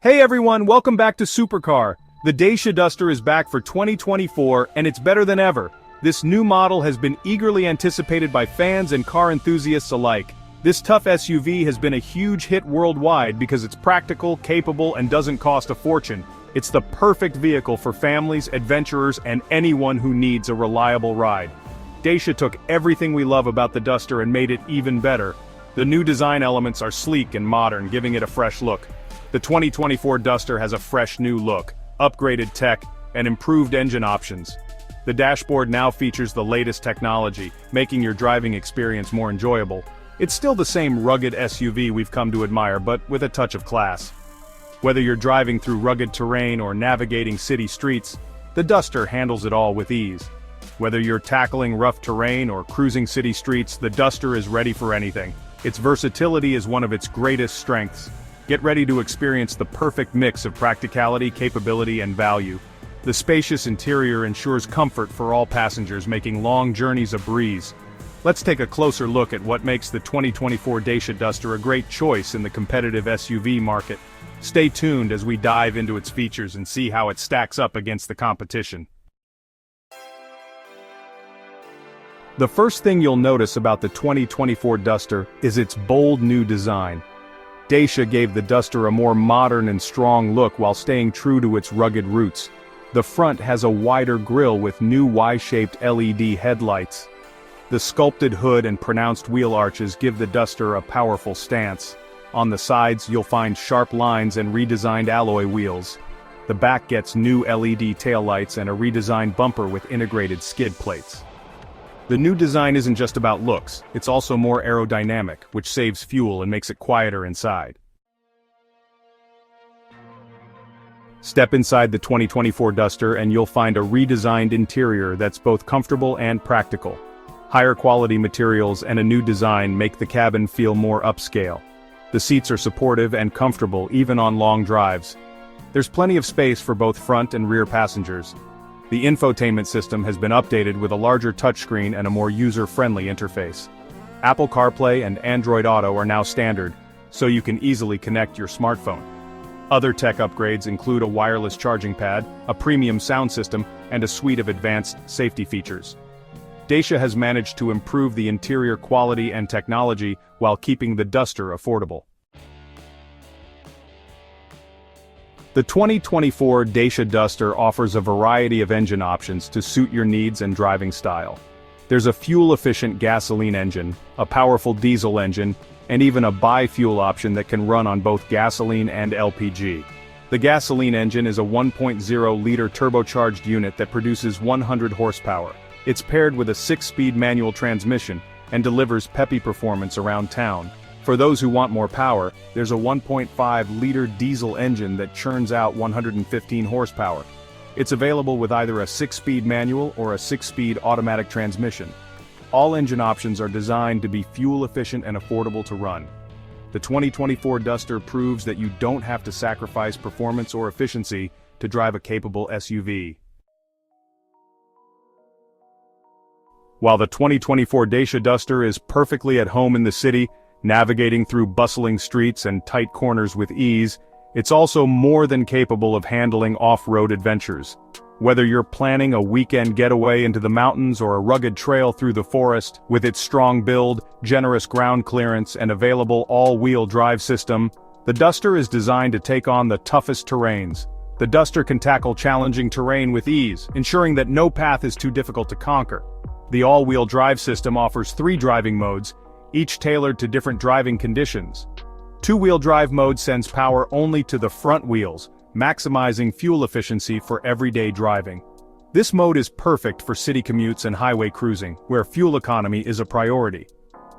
Hey everyone, welcome back to Supercar. The Dacia Duster is back for 2024 and it's better than ever. This new model has been eagerly anticipated by fans and car enthusiasts alike. This tough SUV has been a huge hit worldwide because it's practical, capable, and doesn't cost a fortune. It's the perfect vehicle for families, adventurers, and anyone who needs a reliable ride. Dacia took everything we love about the Duster and made it even better. The new design elements are sleek and modern, giving it a fresh look. The 2024 Duster has a fresh new look, upgraded tech, and improved engine options. The dashboard now features the latest technology, making your driving experience more enjoyable. It's still the same rugged SUV we've come to admire, but with a touch of class. Whether you're driving through rugged terrain or navigating city streets, the Duster handles it all with ease. Whether you're tackling rough terrain or cruising city streets, the Duster is ready for anything. Its versatility is one of its greatest strengths. Get ready to experience the perfect mix of practicality, capability, and value. The spacious interior ensures comfort for all passengers, making long journeys a breeze. Let's take a closer look at what makes the 2024 Dacia Duster a great choice in the competitive SUV market. Stay tuned as we dive into its features and see how it stacks up against the competition. The first thing you'll notice about the 2024 Duster is its bold new design. Dacia gave the Duster a more modern and strong look while staying true to its rugged roots. The front has a wider grille with new Y-shaped LED headlights. The sculpted hood and pronounced wheel arches give the Duster a powerful stance. On the sides you'll find sharp lines and redesigned alloy wheels. The back gets new LED taillights and a redesigned bumper with integrated skid plates. The new design isn't just about looks, it's also more aerodynamic, which saves fuel and makes it quieter inside. Step inside the 2024 Duster and you'll find a redesigned interior that's both comfortable and practical. Higher quality materials and a new design make the cabin feel more upscale. The seats are supportive and comfortable even on long drives. There's plenty of space for both front and rear passengers. The infotainment system has been updated with a larger touchscreen and a more user-friendly interface. Apple CarPlay and Android Auto are now standard, so you can easily connect your smartphone. Other tech upgrades include a wireless charging pad, a premium sound system, and a suite of advanced safety features. Dacia has managed to improve the interior quality and technology while keeping the Duster affordable. The 2024 Dacia Duster offers a variety of engine options to suit your needs and driving style. There's a fuel-efficient gasoline engine, a powerful diesel engine, and even a bi-fuel option that can run on both gasoline and LPG. The gasoline engine is a 1.0-liter turbocharged unit that produces 100 horsepower. It's paired with a 6-speed manual transmission and delivers peppy performance around town. For those who want more power, there's a 1.5-liter diesel engine that churns out 115 horsepower. It's available with either a 6-speed manual or a 6-speed automatic transmission. All engine options are designed to be fuel-efficient and affordable to run. The 2024 Duster proves that you don't have to sacrifice performance or efficiency to drive a capable SUV. While the 2024 Dacia Duster is perfectly at home in the city, navigating through bustling streets and tight corners with ease, it's also more than capable of handling off-road adventures. Whether you're planning a weekend getaway into the mountains or a rugged trail through the forest, with its strong build, generous ground clearance, and available all-wheel drive system, the Duster is designed to take on the toughest terrains. The Duster can tackle challenging terrain with ease, ensuring that no path is too difficult to conquer. The all-wheel drive system offers 3 driving modes, each tailored to different driving conditions. Two-wheel drive mode sends power only to the front wheels, maximizing fuel efficiency for everyday driving. This mode is perfect for city commutes and highway cruising, where fuel economy is a priority.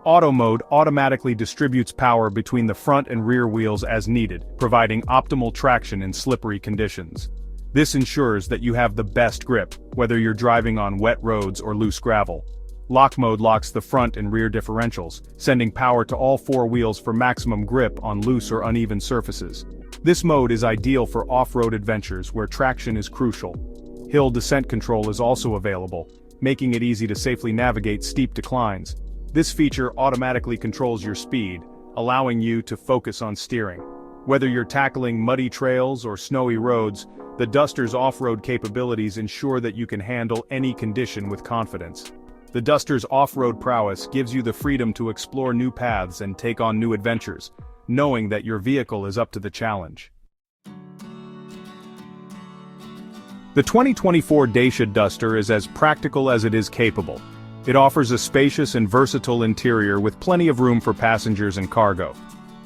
Auto mode automatically distributes power between the front and rear wheels as needed, providing optimal traction in slippery conditions. This ensures that you have the best grip, whether you're driving on wet roads or loose gravel. Lock mode locks the front and rear differentials, sending power to all 4 wheels for maximum grip on loose or uneven surfaces. This mode is ideal for off-road adventures where traction is crucial. Hill descent control is also available, making it easy to safely navigate steep declines. This feature automatically controls your speed, allowing you to focus on steering. Whether you're tackling muddy trails or snowy roads, the Duster's off-road capabilities ensure that you can handle any condition with confidence. The Duster's off-road prowess gives you the freedom to explore new paths and take on new adventures, knowing that your vehicle is up to the challenge. The 2024 Dacia Duster is as practical as it is capable. It offers a spacious and versatile interior with plenty of room for passengers and cargo.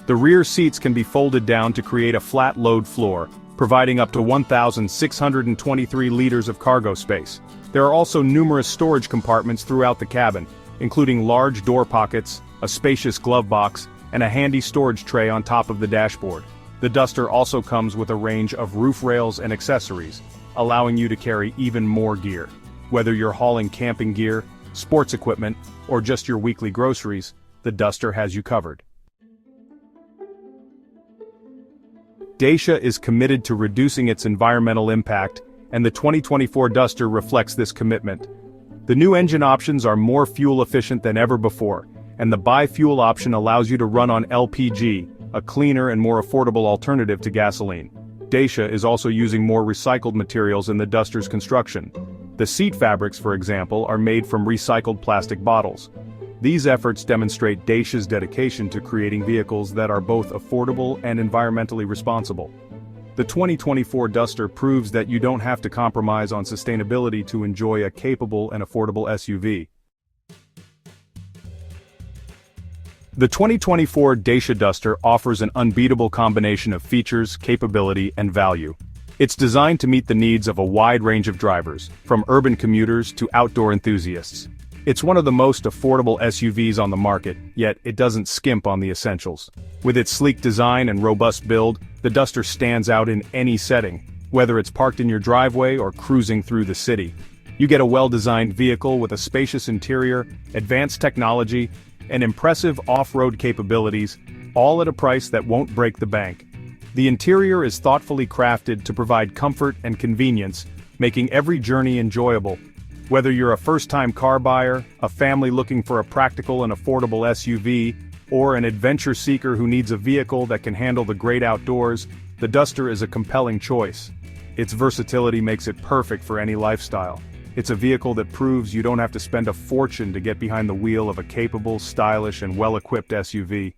The rear seats can be folded down to create a flat load floor, providing up to 1,623 liters of cargo space. There are also numerous storage compartments throughout the cabin, including large door pockets, a spacious glove box, and a handy storage tray on top of the dashboard. The Duster also comes with a range of roof rails and accessories, allowing you to carry even more gear. Whether you're hauling camping gear, sports equipment, or just your weekly groceries, the Duster has you covered. Dacia is committed to reducing its environmental impact, and the 2024 Duster reflects this commitment. The new engine options are more fuel-efficient than ever before, and the bi-fuel option allows you to run on LPG, a cleaner and more affordable alternative to gasoline. Dacia is also using more recycled materials in the Duster's construction. The seat fabrics, for example, are made from recycled plastic bottles. These efforts demonstrate Dacia's dedication to creating vehicles that are both affordable and environmentally responsible. The 2024 Duster proves that you don't have to compromise on sustainability to enjoy a capable and affordable SUV. The 2024 Dacia Duster offers an unbeatable combination of features, capability, and value. It's designed to meet the needs of a wide range of drivers, from urban commuters to outdoor enthusiasts. It's one of the most affordable SUVs on the market, yet it doesn't skimp on the essentials. With its sleek design and robust build, the Duster stands out in any setting, whether it's parked in your driveway or cruising through the city. You get a well-designed vehicle with a spacious interior, advanced technology, and impressive off-road capabilities, all at a price that won't break the bank. The interior is thoughtfully crafted to provide comfort and convenience, making every journey enjoyable. Whether you're a first-time car buyer, a family looking for a practical and affordable SUV, or an adventure seeker who needs a vehicle that can handle the great outdoors, the Duster is a compelling choice. Its versatility makes it perfect for any lifestyle. It's a vehicle that proves you don't have to spend a fortune to get behind the wheel of a capable, stylish, and well-equipped SUV.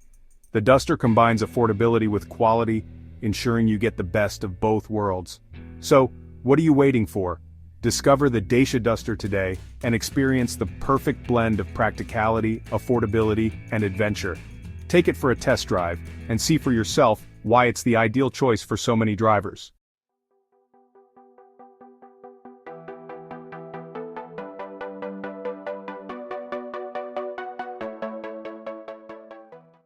The Duster combines affordability with quality, ensuring you get the best of both worlds. So, what are you waiting for? Discover the Dacia Duster today and experience the perfect blend of practicality, affordability, and adventure. Take it for a test drive and see for yourself why it's the ideal choice for so many drivers.